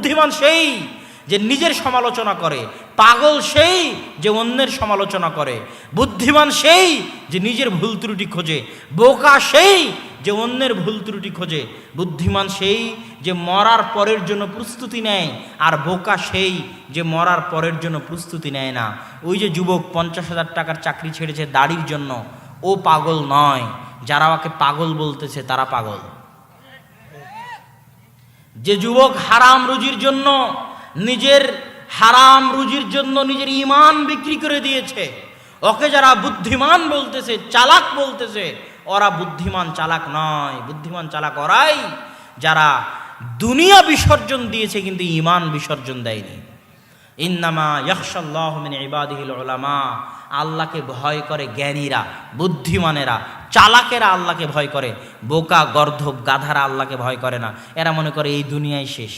বুদ্ধিমান সেই যে নিজের সমালোচনা করে, পাগল সেই যে অন্যের সমালোচনা করে, বুদ্ধিমান সেই যে নিজের ভুল ত্রুটি খোঁজে, বোকা সেই যে অন্যের ভুল ত্রুটি খোঁজে, বুদ্ধিমান সেই যে মরার পরের জন্য প্রস্তুতি নেয়, আর বোকা সেই যে মরার পরের জন্য প্রস্তুতি নেয় না। ওই যে যুবক 50,000 টাকার চাকরি ছেড়েছে দাড়ির জন্য, ও পাগল নয়, যারা ওকে পাগল বলতেছে তারা পাগল। যে যুবক হারাম রুজির জন্য, নিজের হারাম রুজির জন্য নিজের ঈমান বিক্রি করে দিয়েছে, ওকে যারা বুদ্ধিমান বলতেছে, চালাক বলতেছে, ওরা বুদ্ধিমান চালাক নয়। বুদ্ধিমান চালাক ওরাই যারা দুনিয়া বিসর্জন দিয়েছে কিন্তু ঈমান বিসর্জন দেয়নি। ইন্নামা ইয়াখশাল্লাহু মিন ইবাদিহিল উলামা, আল্লাহকে ভয় করে জ্ঞানীরা, বুদ্ধিমানেরা, চালাকেরা আল্লাহকে ভয় করে। বোকা, গর্দভ, গাধারা আল্লাহকে ভয় করে না। এরা মনে করে এই দুনিয়ায় শেষ।